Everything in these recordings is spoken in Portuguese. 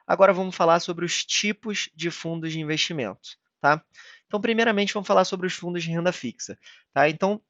Agora vamos falar sobre os tipos de fundos de investimento, tá? Então, primeiramente, vamos falar sobre os fundos de renda fixa, tá? Então,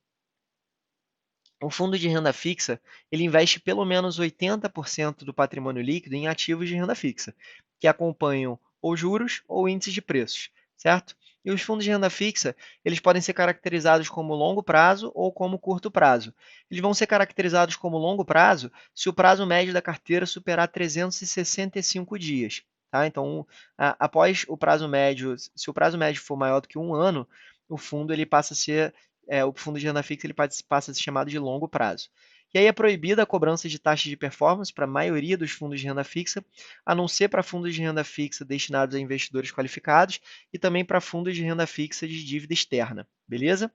o fundo de renda fixa, ele investe pelo menos 80% do patrimônio líquido em ativos de renda fixa, que acompanham ou juros ou índices de preços, certo? E os fundos de renda fixa, eles podem ser caracterizados como longo prazo ou como curto prazo. Eles vão ser caracterizados como longo prazo se o prazo médio da carteira superar 365 dias, tá? Então, após o prazo médio, se o prazo médio for maior do que um ano, o fundo ele passa a ser o fundo de renda fixa ele passa a ser chamado de longo prazo. E aí é proibida a cobrança de taxas de performance para a maioria dos fundos de renda fixa, a não ser para fundos de renda fixa destinados a investidores qualificados e também para fundos de renda fixa de dívida externa, beleza?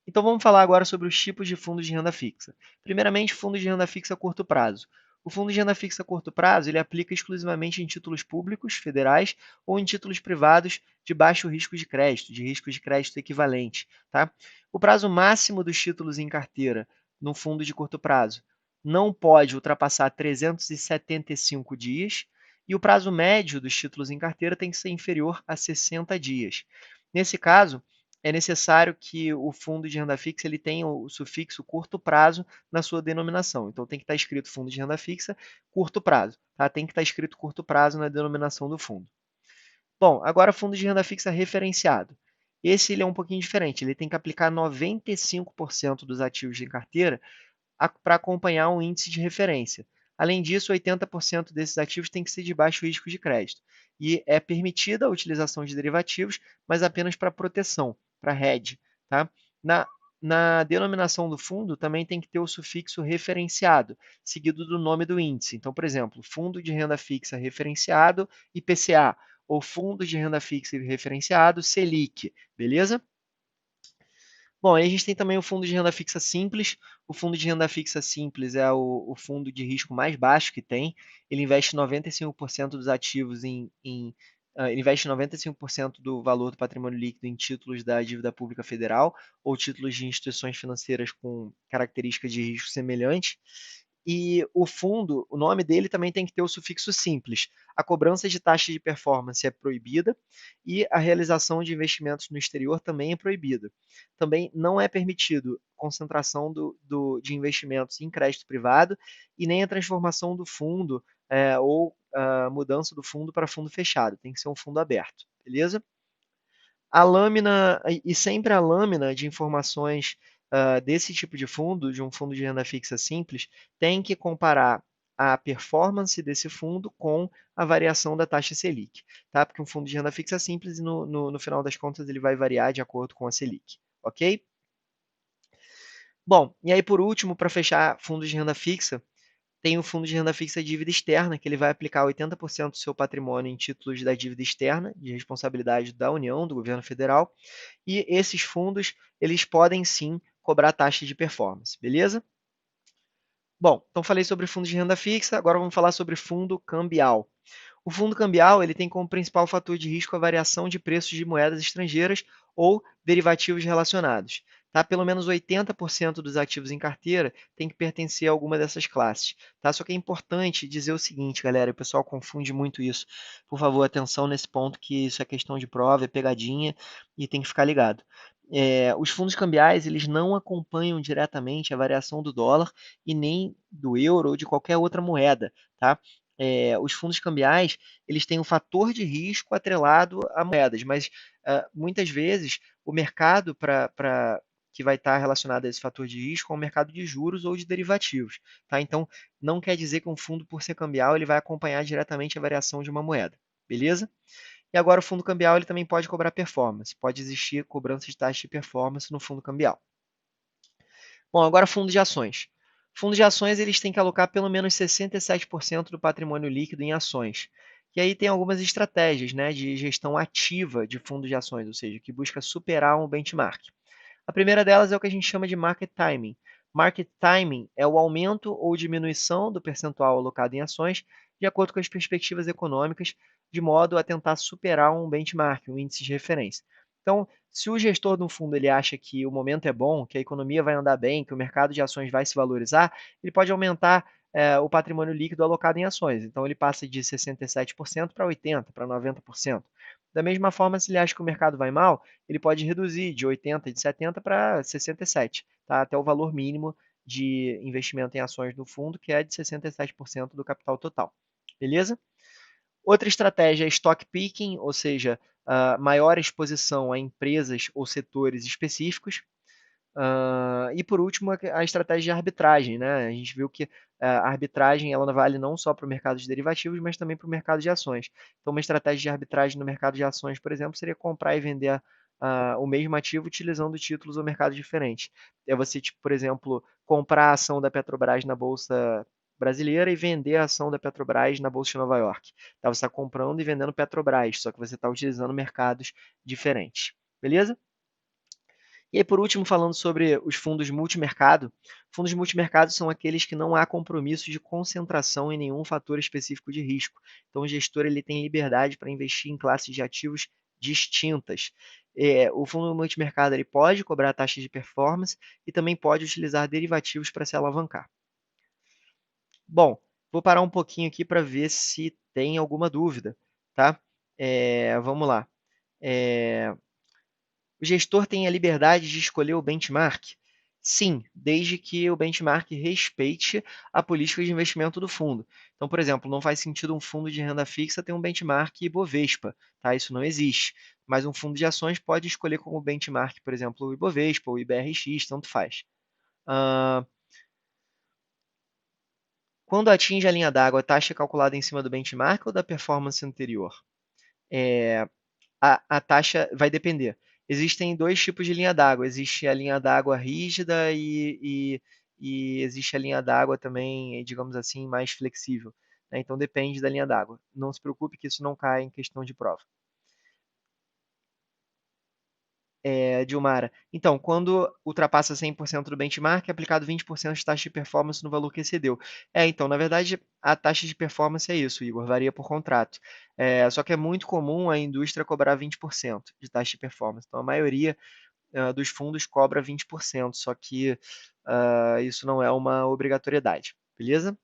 Então vamos falar agora sobre os tipos de fundos de renda fixa. Primeiramente, fundos de renda fixa a curto prazo. O fundo de renda fixa a curto prazo ele aplica exclusivamente em títulos públicos, federais, ou em títulos privados de baixo risco de risco de crédito equivalente. Tá? O prazo máximo dos títulos em carteira no fundo de curto prazo não pode ultrapassar 375 dias e o prazo médio dos títulos em carteira tem que ser inferior a 60 dias. Nesse caso, é necessário que o fundo de renda fixa ele tenha o sufixo curto prazo na sua denominação. Então tem que estar escrito fundo de renda fixa curto prazo, tá? Tem que estar escrito curto prazo na denominação do fundo. Bom, agora fundo de renda fixa referenciado. Esse ele é um pouquinho diferente, ele tem que aplicar 95% dos ativos de carteira para acompanhar um índice de referência. Além disso, 80% desses ativos têm que ser de baixo risco de crédito. E é permitida a utilização de derivativos, mas apenas para proteção, para hedge. Tá? Na, na denominação do fundo, também tem que ter o sufixo referenciado, seguido do nome do índice. Então, por exemplo, fundo de renda fixa referenciado IPCA, ou fundo de renda fixa referenciado Selic, beleza? Bom, aí a gente tem também o fundo de renda fixa simples. O fundo de renda fixa simples é o fundo de risco mais baixo que tem. Ele investe 95% dos ativos ele investe 95% do valor do patrimônio líquido em títulos da dívida pública federal ou títulos de instituições financeiras com características de risco semelhantes. E o fundo, o nome dele também tem que ter o sufixo simples. A cobrança de taxa de performance é proibida e a realização de investimentos no exterior também é proibida. Também não é permitido concentração de investimentos em crédito privado e nem a transformação do fundo ou a mudança do fundo para fundo fechado. Tem que ser um fundo aberto, beleza? A lâmina, e sempre a lâmina de informações desse tipo de fundo, de um fundo de renda fixa simples, tem que comparar a performance desse fundo com a variação da taxa Selic, tá? Porque um fundo de renda fixa simples, no final das contas, ele vai variar de acordo com a Selic, ok? Bom, e aí por último, para fechar fundos de renda fixa, tem o fundo de renda fixa de dívida externa, que ele vai aplicar 80% do seu patrimônio em títulos da dívida externa, de responsabilidade da União, do governo federal, e esses fundos, eles podem sim cobrar taxa de performance, beleza? Bom, então falei sobre fundos de renda fixa, agora vamos falar sobre fundo cambial. O fundo cambial ele tem como principal fator de risco a variação de preços de moedas estrangeiras ou derivativos relacionados. Tá? Pelo menos 80% dos ativos em carteira tem que pertencer a alguma dessas classes. Tá? Só que é importante dizer o seguinte, galera, o pessoal confunde muito isso. Por favor, atenção nesse ponto, que isso é questão de prova, é pegadinha e tem que ficar ligado. Os fundos cambiais eles não acompanham diretamente a variação do dólar e nem do euro ou de qualquer outra moeda. Tá? Os fundos cambiais eles têm um fator de risco atrelado a moedas, mas muitas vezes o mercado que vai estar relacionado a esse fator de risco é o mercado de juros ou de derivativos. Tá? Então, não quer dizer que um fundo, por ser cambial, ele vai acompanhar diretamente a variação de uma moeda. Beleza? E agora o fundo cambial ele também pode cobrar performance. Pode existir cobrança de taxa de performance no fundo cambial. Bom, agora fundo de ações. Fundos de ações eles têm que alocar pelo menos 67% do patrimônio líquido em ações. E aí tem algumas estratégias, né, de gestão ativa de fundos de ações, ou seja, que busca superar um benchmark. A primeira delas é o que a gente chama de market timing. Market timing é o aumento ou diminuição do percentual alocado em ações de acordo com as perspectivas econômicas, de modo a tentar superar um benchmark, um índice de referência. Então, se o gestor de um fundo ele acha que o momento é bom, que a economia vai andar bem, que o mercado de ações vai se valorizar, ele pode aumentar o patrimônio líquido alocado em ações. Então, ele passa de 67% para 80%, para 90%. Da mesma forma, se ele acha que o mercado vai mal, ele pode reduzir de 80%, de 70% para 67%, tá? Até o valor mínimo de investimento em ações do fundo, que é de 67% do capital total. Beleza? Outra estratégia é stock picking, ou seja, maior exposição a empresas ou setores específicos. E por último, a estratégia de arbitragem, né? A gente viu que a arbitragem ela vale não só para o mercado de derivativos, mas também para o mercado de ações. Então, uma estratégia de arbitragem no mercado de ações, por exemplo, seria comprar e vender o mesmo ativo utilizando títulos ou mercados diferentes. É você, tipo, por exemplo, comprar a ação da Petrobras na Bolsa brasileira e vender a ação da Petrobras na Bolsa de Nova York. Tá? Você está comprando e vendendo Petrobras, só que você está utilizando mercados diferentes. Beleza? E aí, por último, falando sobre os fundos multimercado. Fundos multimercado são aqueles que não há compromisso de concentração em nenhum fator específico de risco. Então, o gestor ele tem liberdade para investir em classes de ativos distintas. O fundo multimercado ele pode cobrar taxas de performance e também pode utilizar derivativos para se alavancar. Bom, vou parar um pouquinho aqui para ver se tem alguma dúvida, tá? Vamos lá. É, o gestor tem a liberdade de escolher o benchmark? Sim, desde que o benchmark respeite a política de investimento do fundo. Então, por exemplo, não faz sentido um fundo de renda fixa ter um benchmark Ibovespa, tá? Isso não existe. Mas um fundo de ações pode escolher como benchmark, por exemplo, o Ibovespa ou o IBRX, tanto faz. Ah, quando atinge a linha d'água, a taxa é calculada em cima do benchmark ou da performance anterior? É, a taxa vai depender. Existem dois tipos de linha d'água. Existe a linha d'água rígida e existe a linha d'água também, digamos assim, mais flexível, né? Então depende da linha d'água. Não se preocupe que isso não cai em questão de prova. Dilmara. Então, quando ultrapassa 100% do benchmark, é aplicado 20% de taxa de performance no valor que excedeu. Então, na verdade, a taxa de performance é isso, Igor, varia por contrato. Só que é muito comum a indústria cobrar 20% de taxa de performance. Então, a maioria dos fundos cobra 20%, só que isso não é uma obrigatoriedade, beleza?